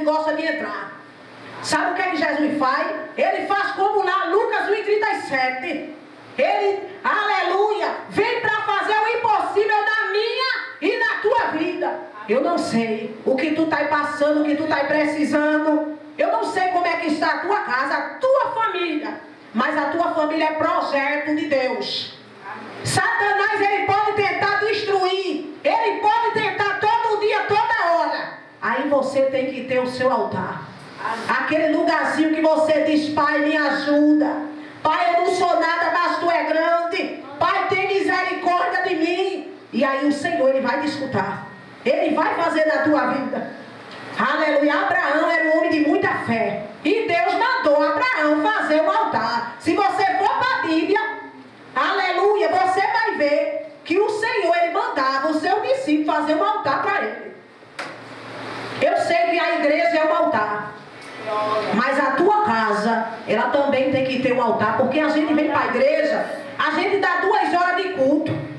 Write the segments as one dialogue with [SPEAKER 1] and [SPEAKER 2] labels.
[SPEAKER 1] e gosta de entrar. Sabe o que é que Jesus faz? Ele faz como lá, Lucas 1,37. Ele, aleluia, vem para fazer o impossível na minha e na tua vida. Eu não sei o que tu está passando, o que tu está precisando. Eu não sei como é que está a tua casa, a tua família. Mas a tua família é projeto de Deus. Satanás, ele pode tentar destruir. Ele pode tentar todo dia, toda hora. Aí você tem que ter o seu altar. Aquele lugarzinho que você diz: Pai, me ajuda. Pai, eu não sou nada, mas tu é grande. Pai, tem misericórdia de mim. E aí o Senhor, ele vai te escutar. Ele vai fazer na tua vida. Aleluia. Abraão era um homem de muita fé. E Deus mandou Abraão fazer um altar. Se você for para a Bíblia, aleluia, você vai ver que o Senhor, ele mandava o seu discípulo fazer um altar para ele. Eu sei que a igreja é um altar. Mas a tua casa, ela também tem que ter um altar. Porque a gente vem para a igreja, a gente dá 2 horas de culto.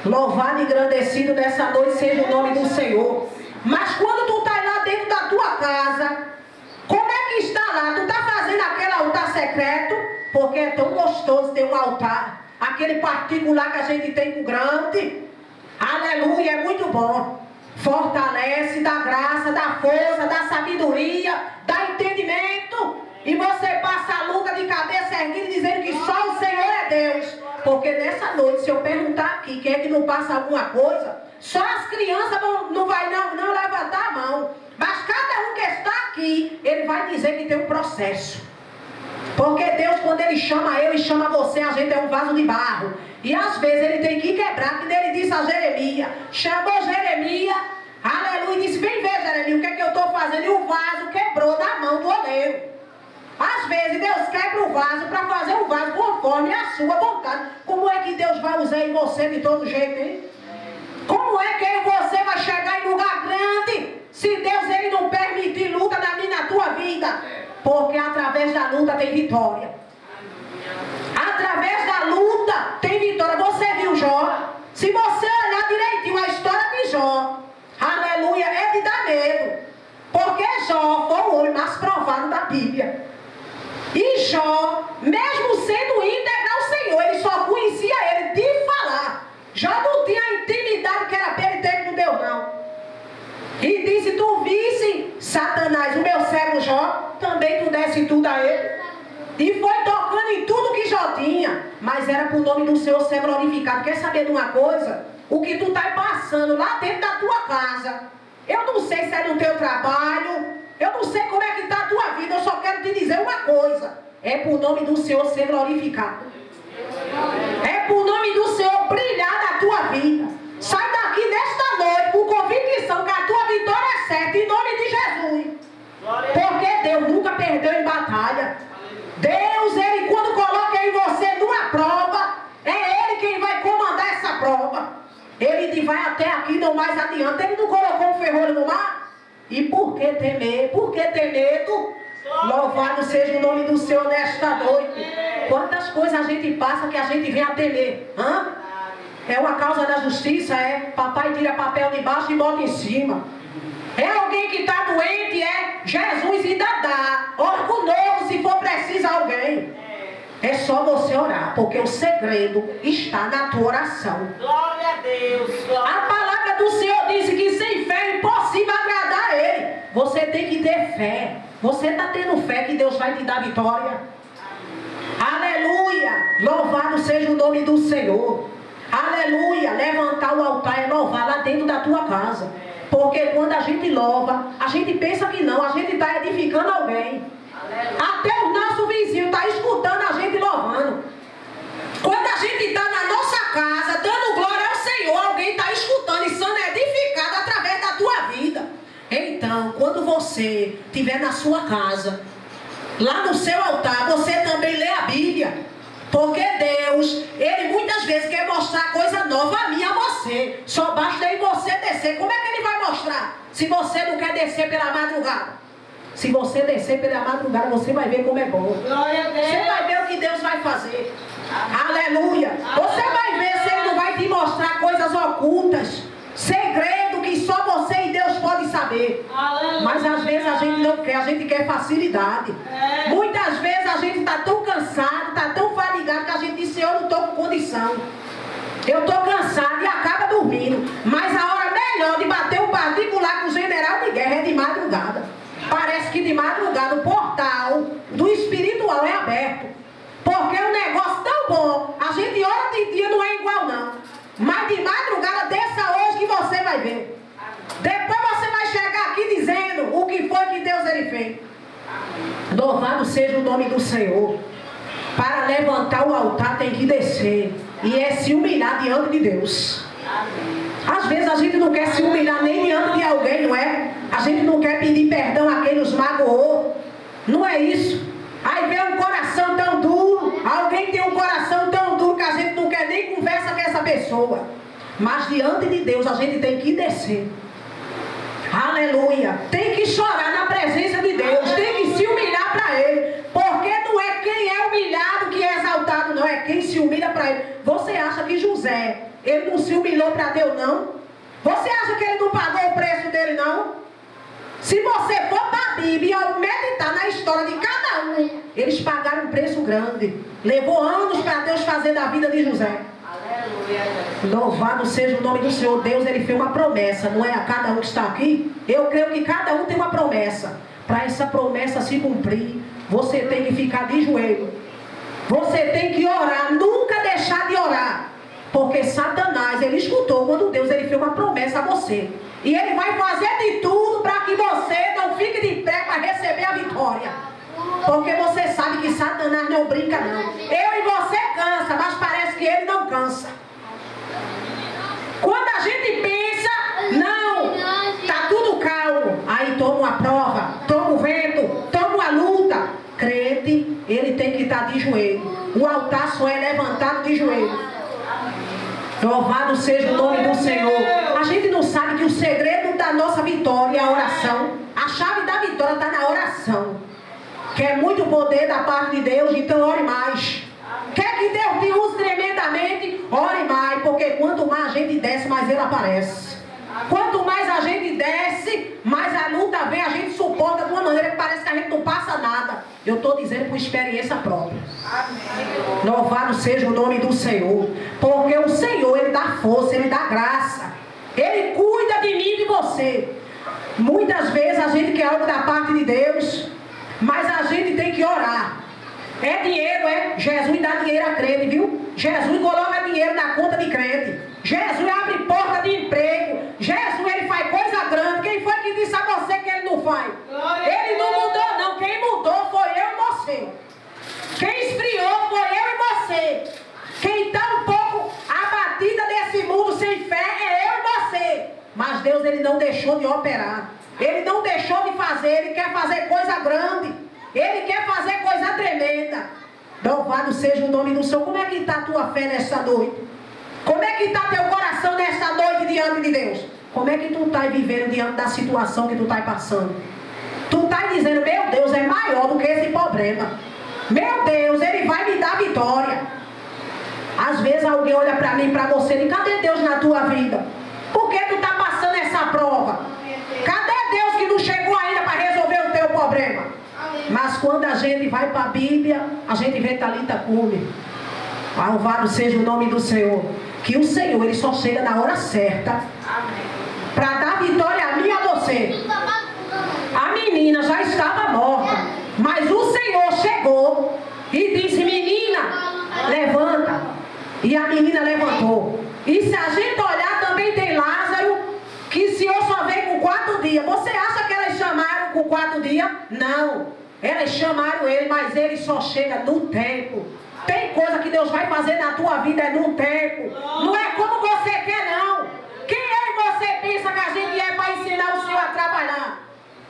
[SPEAKER 1] Louvado e engrandecido nessa noite seja o nome do Senhor. Mas quando tu está lá dentro da tua casa, como é que está lá? Tu está fazendo aquele altar secreto? Porque é tão gostoso ter um altar. Aquele particular que a gente tem com o grande. Aleluia, é muito bom. Fortalece, dá graça, dá força, dá sabedoria, dá entendimento. E você passa a luta de cabeça erguida dizendo que só o Senhor é Deus. Porque nessa noite, se eu perguntar aqui quem é que não passa alguma coisa, só as crianças não levantar a mão. Mas cada um que está aqui, ele vai dizer que tem um processo. Porque Deus, quando ele chama eu e chama você, a gente é um vaso de barro. E às vezes ele tem que quebrar, que ele disse a Jeremias. Chamou Jeremias, aleluia, e disse: vem ver, Jeremias, o que é que eu estou fazendo? E o vaso quebrou da mão do oleiro. Às vezes Deus quebra o vaso para fazer o vaso conforme a sua vontade. Como é que Deus vai usar em você de todo jeito, hein? Como é que você vai chegar em lugar grande se Deus, ele não permitir luta na minha e na tua vida? Porque através da luta tem vitória. Através da luta tem vitória. Você viu Jó? Se você olhar direitinho a história de Jó, aleluia, é de dar medo. Porque Jó foi o homem mais provado da Bíblia. E Jó, mesmo sendo íntegro ao Senhor, ele só conhecia ele de falar. Jó não tinha a intimidade que era para ele ter com Deus, não. E disse: tu visse, Satanás, o meu servo Jó, também tu desse tudo a ele. E foi tocando em tudo que Jó tinha. Mas era para o nome do Senhor ser glorificado. Quer saber de uma coisa? O que tu está passando lá dentro da tua casa, eu não sei se é no teu trabalho, eu não sei como é que está a tua vida. Eu só quero te dizer uma coisa: é para o nome do Senhor ser glorificado. É para o nome do Senhor brilhar na tua vida. Sai daqui nesta noite com convicção que a tua vitória é certa, em nome de Jesus. Porque Deus nunca perdeu em batalha. Deus, ele quando coloca em você numa prova, é ele quem vai comandar essa prova. Ele te vai até aqui, não mais adianta. Ele não colocou um ferrolho no mar? E por que temer? Por que ter medo? Louvado seja o nome do Senhor nesta noite. Quantas coisas a gente passa que a gente vem a temer? É uma causa da justiça, é? Papai tira papel de baixo e bota em cima. É alguém que está doente, é? Jesus ainda dá órgão novo se for preciso alguém. É só você orar, porque o segredo está na tua oração.
[SPEAKER 2] Glória a Deus. Glória.
[SPEAKER 1] A palavra do Senhor diz que sem fé é impossível agradar a Ele. Você tem que ter fé. Você está tendo fé que Deus vai te dar vitória? Aleluia! Louvado seja o nome do Senhor. Aleluia! Levantar o altar é louvar lá dentro da tua casa. Porque quando a gente louva, a gente pensa que não, a gente está edificando alguém. Aleluia. Até o nosso vizinho está escutando a gente louvando. Quando a gente está na nossa casa, dando glória ao Senhor, alguém está escutando e sendo edificado através da tua vida. Então, quando você estiver na sua casa, lá no seu altar, você também lê a Bíblia. Porque Deus, Ele muitas vezes quer mostrar coisa nova a mim e a você. Só basta aí você descer. Como é que Ele vai mostrar? Se você não quer descer pela madrugada. Se você descer pela madrugada, você vai ver como é bom.
[SPEAKER 2] Glória a Deus.
[SPEAKER 1] Você vai ver o que Deus vai fazer. Aleluia. Você vai ver se Ele não vai te mostrar coisas ocultas. Segredo que só você e Deus podem saber.
[SPEAKER 2] Aleluia.
[SPEAKER 1] Mas às vezes a gente não quer, a gente quer facilidade. Muitas vezes a gente está tão cansado, está tão fadigado que a gente diz, Senhor, eu não estou com condição. Eu estou cansado e acaba dormindo. Mas a hora melhor de bater um particular com o general de guerra é de madrugada. Parece que de madrugada o portal do espiritual é aberto. Porque é um negócio tão bom. A gente hora de dia não é igual não. Mas de madrugada desça hoje que você vai ver. Depois você vai chegar aqui dizendo o que foi que Deus ele fez. Louvado seja o nome do Senhor. Para levantar o altar tem que descer. E é se humilhar diante de Deus. Às vezes a gente não quer se humilhar nem diante de alguém, não é? A gente não quer pedir perdão a quem nos magoou. Não é isso. Aí vem um coração tão duro. Alguém tem um coração tão duro que a gente não quer nem conversa com essa pessoa. Mas diante de Deus a gente tem que descer. Aleluia. Tem que chorar na presença de Deus. Tem que se humilhar para Ele. Porque não é quem é humilhado que é exaltado, não. É quem se humilha para Ele. Você acha que José, ele não se humilhou para Deus, não? Você acha que ele não pagou o preço dele, não? Se você for para a Bíblia e meditar na história de cada um, eles pagaram um preço grande. Levou anos para Deus fazer da vida de José. Louvado seja o nome do Senhor. Deus ele fez uma promessa, não é a cada um que está aqui. Eu creio que cada um tem uma promessa. Para essa promessa se cumprir, você tem que ficar de joelho. Você tem que orar, nunca deixar de orar. Porque Satanás, ele escutou quando Deus ele fez uma promessa a você. E ele vai fazer de tudo para que você não fique de pé para receber a vitória. Porque você sabe que Satanás não brinca não. Eu e você cansa, mas parece que ele não cansa. Quando a gente pensa, não, está tudo calmo. Aí toma uma prova, toma o vento, toma uma luta. Crente, ele tem que estar de joelho. O altar só é levantado de joelho. Louvado seja o nome do Senhor. A gente não sabe que o segredo da nossa vitória é a oração. A chave da vitória está na oração. Quer muito poder da parte de Deus, então ore mais. Quer que Deus te use tremendamente? Ore mais, porque quanto mais a gente desce, mais Ele aparece. Quanto mais a gente desce, mais a luta vem, a gente suporta de uma maneira que parece que a gente não passa nada. Eu estou dizendo por experiência própria. Amém. Louvado seja o nome do Senhor. Porque o Senhor, Ele dá força, Ele dá graça. Ele cuida de mim e de você. Muitas vezes a gente quer algo da parte de Deus, mas a gente tem que orar. É dinheiro, é? Jesus dá dinheiro a crente, viu? Jesus coloca dinheiro na conta de crente. Jesus abre porta de emprego. Jesus, ele faz coisa grande. Quem foi que disse a você que ele não faz? Ele não mudou, não. Quem mudou foi eu e você. Quem esfriou foi eu e você. Quem está um pouco abatida desse mundo sem fé é eu e você. Mas Deus, ele não deixou de operar. Ele não deixou de fazer. Ele quer fazer coisa grande. Ele quer fazer coisa tremenda. Louvado seja o nome do Senhor. Como é que está a tua fé nesta noite? Como é que está teu coração nesta noite diante de Deus? Como é que tu está vivendo diante da situação que tu está passando? Tu está dizendo, meu Deus, é maior do que esse problema. Meu Deus, Ele vai me dar vitória. Às vezes alguém olha para mim, para você, e cadê Deus na tua vida? Por que tu está passando essa prova? Cadê Deus que não chegou ainda para resolver o teu problema? Mas quando a gente vai para a Bíblia, a gente vê Talita Cumi. Louvado seja o nome do Senhor. Que o Senhor, Ele só chega na hora certa. Para dar vitória a mim e a você. A menina já estava morta. Mas o Senhor chegou e disse, menina, levanta. E a menina levantou. E se a gente olhar, também tem Lázaro, que o Senhor só veio com 4 dias. Você acha que elas chamaram com 4 dias? Não. Elas chamaram ele, mas ele só chega no tempo. Tem coisa que Deus vai fazer na tua vida é no tempo. Não é como você quer, não. Quem é que você pensa que a gente é para ensinar o Senhor a trabalhar?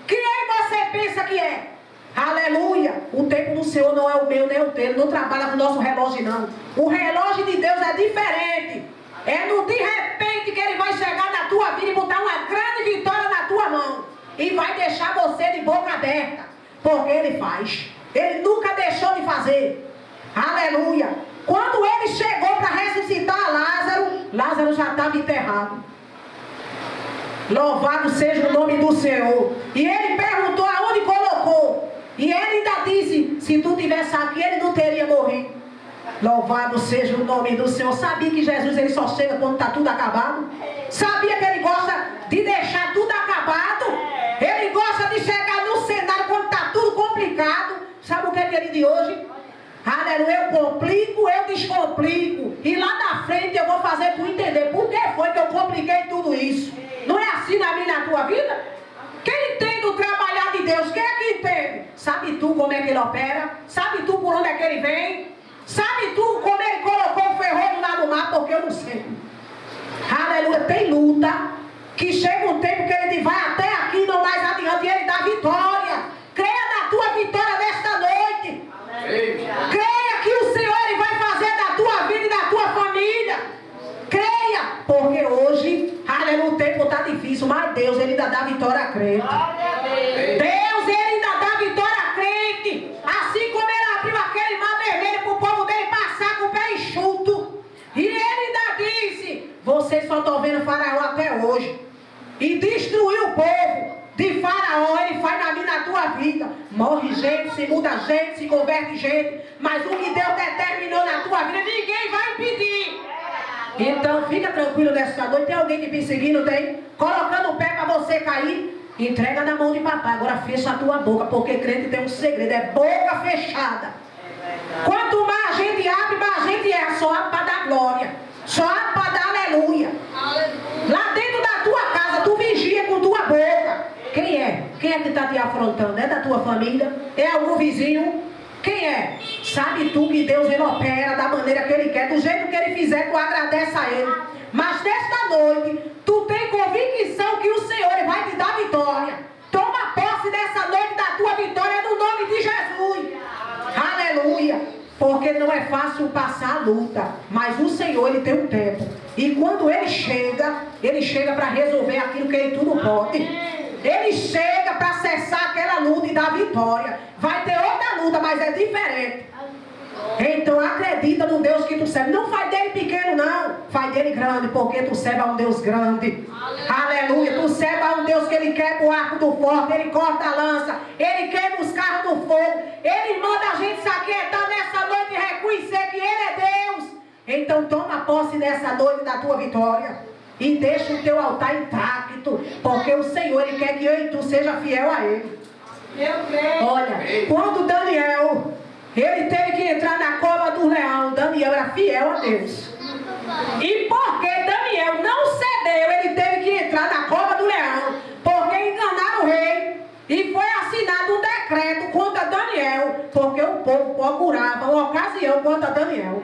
[SPEAKER 1] Quem é que você pensa que é? Aleluia. O tempo do Senhor não é o meu nem o teu. Não trabalha com o nosso relógio, não. O relógio de Deus é diferente. É no de repente que Ele vai chegar na tua vida e botar uma grande vitória na tua mão. E vai deixar você de boca aberta. Porque Ele faz. Ele nunca deixou de fazer. Aleluia. Quando Ele chegou para ressuscitar Lázaro, Lázaro já estava enterrado. Louvado seja o nome do Senhor. E Ele perguntou aonde colocou. Se tu tivesse aqui, ele não teria morrido. Louvado seja o nome do Senhor. Sabia que Jesus ele só chega quando está tudo acabado? Sabia que ele gosta de deixar tudo acabado? Ele gosta de chegar no cenário quando está tudo complicado. Sabe o que é ele de hoje? Aleluia, eu complico, eu descomplico. E lá na frente eu vou fazer tu entender por que foi que eu compliquei tudo isso. Não é assim na minha e na tua vida? Quem entende o trabalhar de Deus? Quem é que entende? Sabe tu como é que ele opera? Sabe tu por onde é que ele vem? Sabe tu como ele colocou o ferrolho lá no mar? Porque eu não sei. Aleluia, tem luta que chega um tempo que ele diz, vai até aqui, não mais adiante, e ele dá vitória. Creia na tua vitória nesta noite. Creia que o Senhor ele vai fazer da tua vida e da tua família. Creia, porque hoje, aleluia, o tempo está difícil, mas Deus ele ainda dá vitória a crente. Deus ele ainda dá vitória a crente. Assim como ele abriu aquele mar vermelho para o povo dele passar com o pé enxuto. E ele ainda disse, vocês só estão vendo Faraó até hoje. E destruiu o povo de Faraó, ele faz na minha e na tua vida. Morre gente, se muda gente, se converte gente. Mas o que Deus determinou na tua vida, ninguém vai impedir. Então fica tranquilo nessa noite. Tem alguém te perseguindo? Tem? Colocando o pé para você cair. Entrega na mão de papai. Agora fecha a tua boca, porque crente tem um segredo, é boca fechada. Quanto mais a gente abre, mais a gente é. Só abre para dar glória, só abre para dar aleluia. Lá dentro da tua casa, tu vigia com tua boca. Quem é? Quem é que está te afrontando? É da tua família? É algum vizinho? Quem é? Sabe tu que Deus ele opera da maneira que ele quer, do jeito que ele fizer, tu agradece a ele. Mas nesta noite, tu tem convicção que o Senhor ele vai te dar vitória. Toma posse dessa noite da tua vitória no nome de Jesus. Aleluia. Porque não é fácil passar a luta, mas o Senhor ele tem um tempo. E quando ele chega para resolver aquilo que ele tudo pode. Ele chega para cessar aquela luta e dar vitória. Vai ter outra luta, mas é diferente. Então acredita no Deus que tu serve. Não faz dele pequeno não, faz dele grande, porque tu serve a um Deus grande. Aleluia. Tu serve a um Deus que ele quebra o arco do forte, ele corta a lança, ele queima os carros do fogo. Ele manda a gente se aquietar nessa noite e reconhecer que ele é Deus. Então toma posse nessa noite da tua vitória. E deixa o teu altar intacto, porque o Senhor ele quer que eu e tu seja fiel a ele. Olha, quando Daniel ele teve que entrar na cova do leão, Daniel era fiel a Deus. E porque Daniel não cedeu, ele teve que entrar na cova do leão, porque enganaram o rei. E foi assinado um decreto contra Daniel, porque o povo procurava uma ocasião contra Daniel.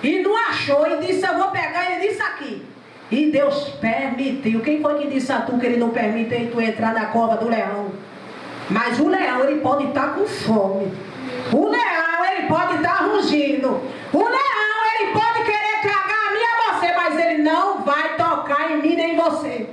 [SPEAKER 1] E não achou, e disse, eu vou pegar ele nisso aqui. E Deus permitiu. Quem foi que disse a tu que ele não permite tu entrar na cova do leão? Mas o leão ele pode estar com fome. O leão ele pode estar rugindo. O leão ele pode querer tragar a mim e a você, mas ele não vai tocar em mim nem em você.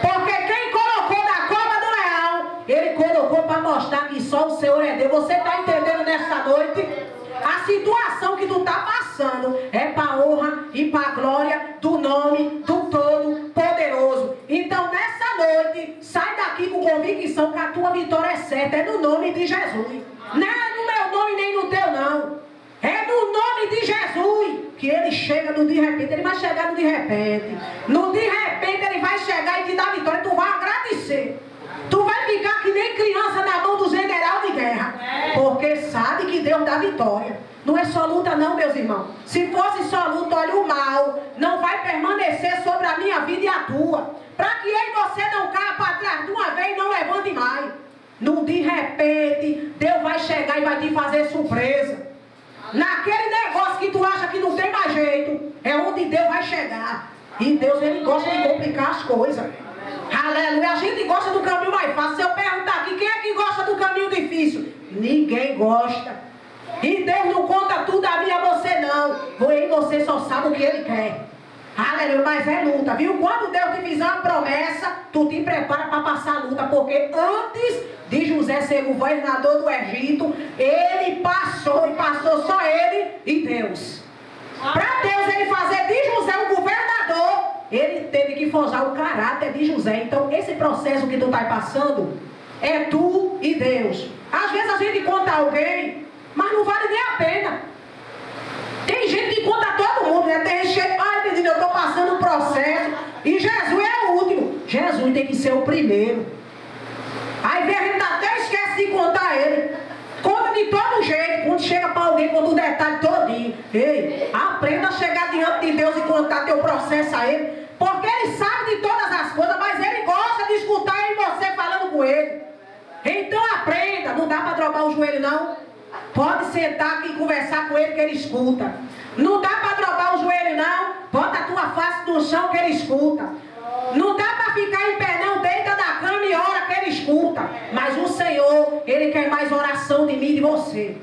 [SPEAKER 1] Porque quem colocou na cova do leão, ele colocou para mostrar que só o Senhor é Deus. Você está entendendo nessa noite? A situação que tu está passando é para a honra e para a glória do nome do Todo-Poderoso. Então nessa noite, sai daqui com convicção que a tua vitória é certa. É no nome de Jesus. Não é no meu nome nem no teu não. É no nome de Jesus que ele chega no de repente. Ele vai chegar no de repente. No de repente ele vai chegar e te dar vitória. Tu vai agradecer. Tu vai ficar que nem criança na mão do general de guerra. Porque sabe que Deus dá vitória. Não é só luta não, meus irmãos. Se fosse só luta, olha, o mal não vai permanecer sobre a minha vida e a tua. Para que eu e você não caia para trás de uma vez e não levante mais. No de repente, Deus vai chegar e vai te fazer surpresa. Naquele negócio que tu acha que não tem mais jeito, é onde Deus vai chegar. E Deus, ele gosta de complicar as coisas. Aleluia. A gente gosta do caminho mais fácil. Se eu perguntar aqui, quem é que gosta do caminho difícil? Ninguém gosta. E Deus não conta tudo a mim e a você não. Porém você só sabe o que ele quer. Aleluia. Mas é luta, viu? Quando Deus te fizer uma promessa, tu te prepara para passar a luta. Porque antes de José ser o governador do Egito, ele passou, e passou só ele e Deus. Para Deus ele fazer de José um governador, ele teve que forjar o caráter de José. Então esse processo que tu está passando é tu e Deus. Às vezes a gente conta a alguém mas não vale nem a pena. Tem gente que conta a todo mundo, né? Tem gente que, ai, menino, eu estou passando um processo. E Jesus é o último. Jesus tem que ser o primeiro. Aí a gente até esquece de contar a ele. Conta de todo jeito. Quando chega para alguém, conta o detalhe todinho. Ei, aprenda a chegar diante de Deus e contar teu processo a ele. Porque ele sabe de todas as coisas, mas ele gosta de escutar em você falando com ele. Então aprenda. Não dá para drobar o joelho, não. Pode sentar aqui e conversar com ele que ele escuta. Não dá para drobar o joelho, não. Bota a tua face no chão que ele escuta. Não dá para ficar em pé, não. Deita da cama e ora que ele escuta. Mas o Senhor, ele quer mais oração de mim e de você.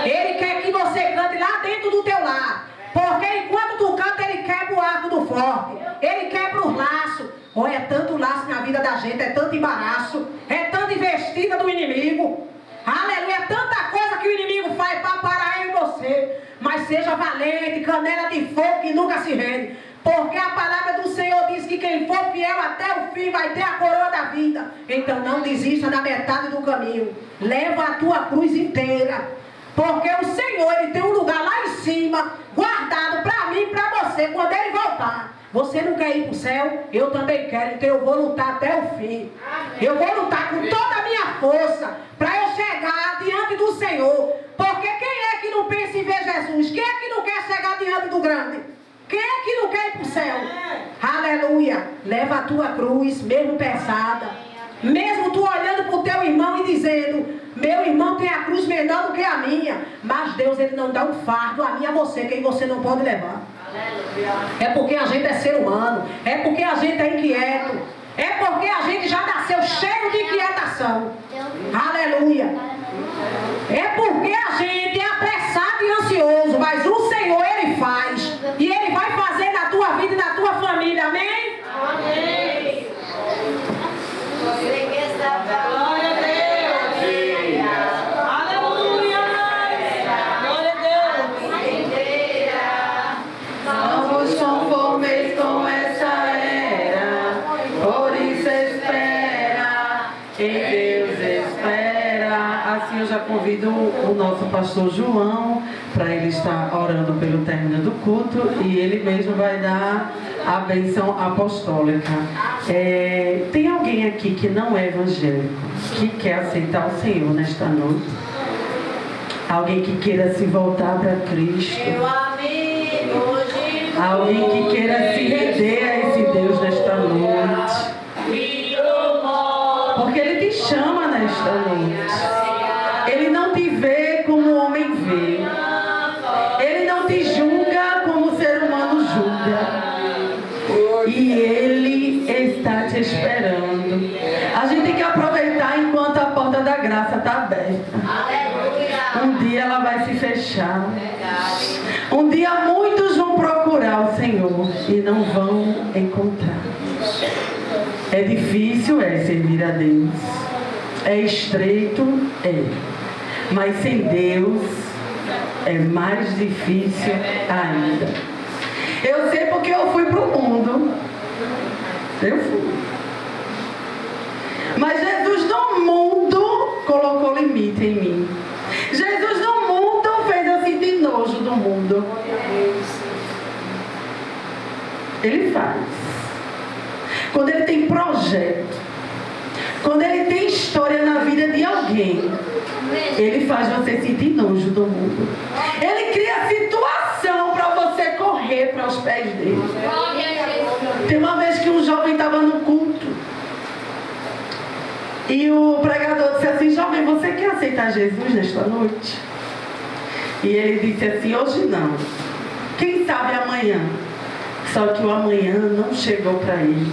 [SPEAKER 1] Ele quer que você cante lá dentro do teu lar. Porque enquanto tu canta, ele quebra o arco do forte. Ele quebra os laços. Olha, é tanto laço na vida da gente, é tanto embaraço, é tanta investida do inimigo. Aleluia, é tanta coisa que o inimigo faz para parar em você. Mas seja valente, canela de fogo que nunca se rende. Porque a palavra do Senhor diz que quem for fiel até o fim vai ter a coroa da vida. Então não desista na metade do caminho. Leva a tua cruz inteira. Porque o Senhor, ele tem um lugar lá em cima, guardado para mim e para você, quando ele voltar. Você não quer ir para o céu? Eu também quero, então eu vou lutar até o fim. Eu vou lutar com toda a minha força para eu chegar diante do Senhor. Porque quem é que não pensa em ver Jesus? Quem é que não quer chegar diante do grande? Quem é que não quer ir para o céu? Aleluia. Leva a tua cruz, mesmo pesada. Mesmo tu olhando para o teu irmão e dizendo, meu irmão tem a cruz menor do que a minha. Mas Deus, ele não dá um fardo a mim e a você, quem você não pode levar. É porque a gente é ser humano. É porque a gente é inquieto. É porque a gente já nasceu cheio de inquietação. Aleluia. É porque a gente é apressado e ansioso. Mas o Senhor, ele faz. E ele vai fazer na tua vida e na tua família. Amém?
[SPEAKER 2] Amém. Você quer saber? Glória a Deus. Aleluia. Glória a Deus.
[SPEAKER 3] Não vos conformeis com essa era, por isso espera, em Deus espera. Assim eu já convido o nosso pastor João para ele estar orando pelo término do culto e ele mesmo vai dar a bênção apostólica. Tem alguém aqui que não é evangélico, que quer aceitar o Senhor nesta noite? Alguém que queira se voltar para Cristo?
[SPEAKER 2] Meu amigo, hoje.
[SPEAKER 3] Alguém que queira se render a esse Deus nesta noite? Porque Ele te chama nesta noite. Ele não te vê como o homem vê. Ele não te julga como o ser humano julga. E Ele está te esperando. A gente tem que aproveitar enquanto a porta da graça está aberta. Um dia ela vai se fechar. Um dia muitos vão procurar o Senhor e não vão encontrar. É difícil servir a Deus. É estreito, mas sem Deus é mais difícil ainda. Eu sei porque eu fui para o mundo. Eu fui. Mas Jesus no mundo colocou limite em mim. Jesus no mundo fez eu sentir nojo do mundo. Ele faz. Quando ele tem projeto, quando ele tem história na vida de alguém, ele faz você sentir nojo do mundo. Ele cria situação para você correr para os pés dele. Tem uma vez que um jovem estava no culto e o pregador disse assim: jovem, você quer aceitar Jesus nesta noite? E ele disse assim: hoje não, quem sabe amanhã. Só que o amanhã não chegou para ele.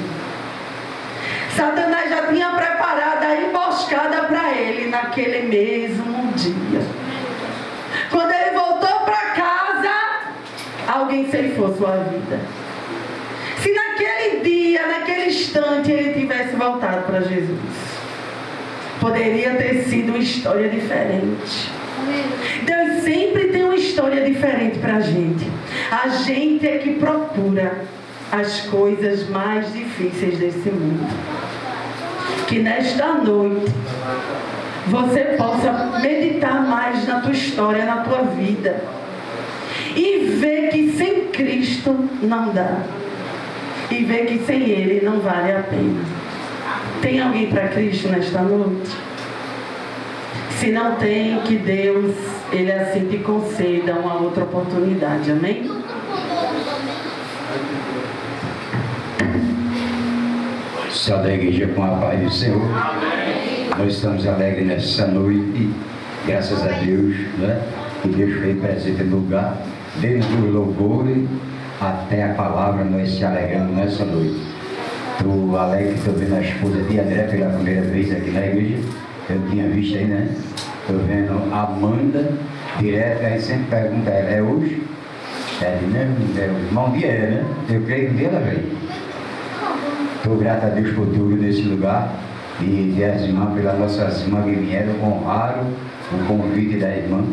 [SPEAKER 3] Satanás já tinha preparado a emboscada para ele naquele mesmo dia. Quando ele voltou para casa, alguém ceifou sua vida. Se naquele dia, naquele instante, ele tivesse voltado para Jesus, poderia ter sido uma história diferente. Deus sempre tem uma história diferente para a gente. A gente é que procura as coisas mais difíceis desse mundo. Que nesta noite você possa meditar mais na tua história, na tua vida. E ver que sem Cristo não dá. E ver que sem Ele não vale a pena. Tem alguém para Cristo nesta noite? Se não tem, que Deus, Ele assim te conceda uma outra oportunidade. Amém?
[SPEAKER 4] Saúde a igreja com a paz do Senhor. Nós estamos alegres nessa noite, graças a Deus, né? Que Deus foi presente no lugar, desde o louvor até a palavra, nós se alegramos nessa noite. Estou alegre que estou vendo a esposa de André pela primeira vez aqui na igreja. Eu tinha visto aí, né? Estou vendo a Amanda, direto, a gente sempre pergunta a ela, é hoje? É, né? É hoje. Mas um dia é, né? Eu creio que um dia ela veio. Estou grato a Deus por tudo nesse lugar e as irmãs, pelas nossas irmãs que vieram, honraram o convite da irmã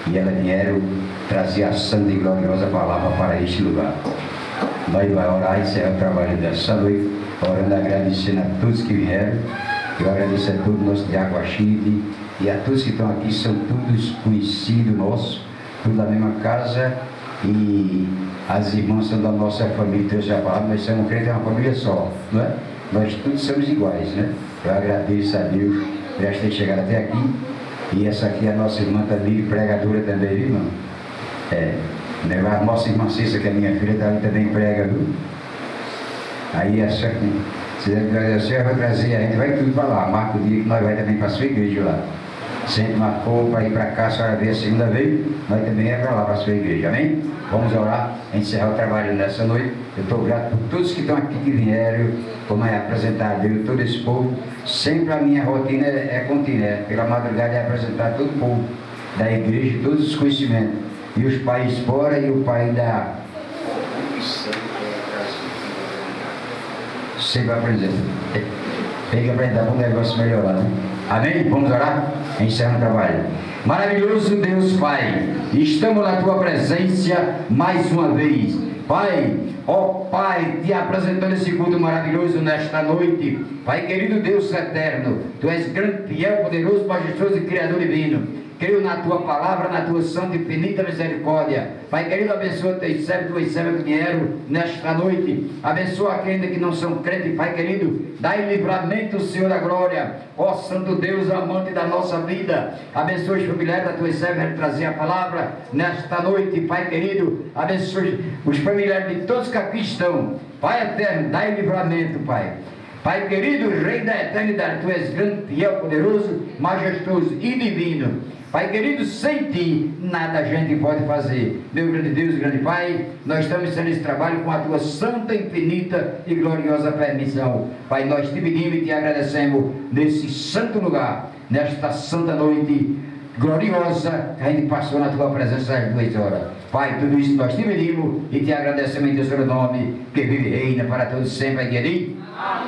[SPEAKER 4] e elas vieram trazer a santa e gloriosa palavra para este lugar. Nós vamos orar e encerrar o trabalho dessa noite, orando, agradecendo a todos que vieram. Eu agradeço a todos nós de Aguaxide e a todos que estão aqui, são todos conhecidos nossos, tudo da mesma casa. E as irmãs são da nossa família, Deus já falou, nós somos crentes, é uma família só, não é? Nós todos somos iguais, né? Eu agradeço a Deus por ter chegado até aqui. E essa aqui é a nossa irmã também, pregadora também, viu, irmão? A nossa irmã Cissa, que é minha filha, também prega, viu? Aí essa aqui, se eu vou trazer, a gente vai tudo para lá, marca o dia que nós vamos também para a sua igreja lá. Sempre marcou para ir para cá, a senhora veio a segunda vez, nós também é para lá, para a sua igreja, amém? Vamos orar, encerrar o trabalho nessa noite. Eu estou grato por todos que estão aqui, que vieram, por nós apresentar a Deus, todo esse povo. Sempre a minha rotina é contínua, pela madrugada é apresentar todo o povo da igreja, todos os conhecimentos. E os pais fora e o pai da... Sempre aprendendo. Tem que aprender para o negócio melhorar, né? Amém? Vamos orar? Encerrando o trabalho. Maravilhoso Deus Pai, estamos na Tua presença mais uma vez. Pai, ó Pai, te apresentando esse culto maravilhoso nesta noite. Pai querido Deus eterno, Tu és grande, fiel, poderoso, majestoso e Criador divino. Creio na Tua palavra, na Tua santa e infinita misericórdia. Pai querido, abençoa Teus servos, Tuas servas que vieram nesta noite. Abençoa aqueles ainda que não são crentes, Pai querido. Dai livramento, Senhor da glória. Ó Santo Deus, amante da nossa vida. Abençoa os familiares da Tuas servas que trazer a palavra nesta noite, Pai querido. Abençoa os familiares de todos que aqui estão. Pai eterno, dai livramento, Pai. Pai querido, Rei da eternidade, Tu és grande, fiel, poderoso, majestoso e divino. Pai querido, sem Ti, nada a gente pode fazer. Meu grande Deus, grande Pai, nós estamos fazendo esse trabalho com a Tua santa, infinita e gloriosa permissão. Pai, nós te pedimos e te agradecemos nesse santo lugar, nesta santa noite gloriosa que a gente passou na Tua presença às 2 horas. Pai, tudo isso nós te pedimos e te agradecemos em Deus seu nome, que vive e reina para todos sempre. Amém.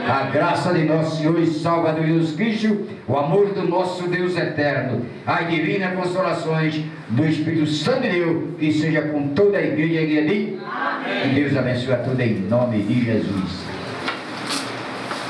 [SPEAKER 4] A graça de nosso Senhor e Salvador Jesus Cristo, o amor do nosso Deus eterno, as divinas consolações do Espírito Santo de Deus, que seja com toda a igreja. Amém. E Deus abençoe a todos em nome de Jesus.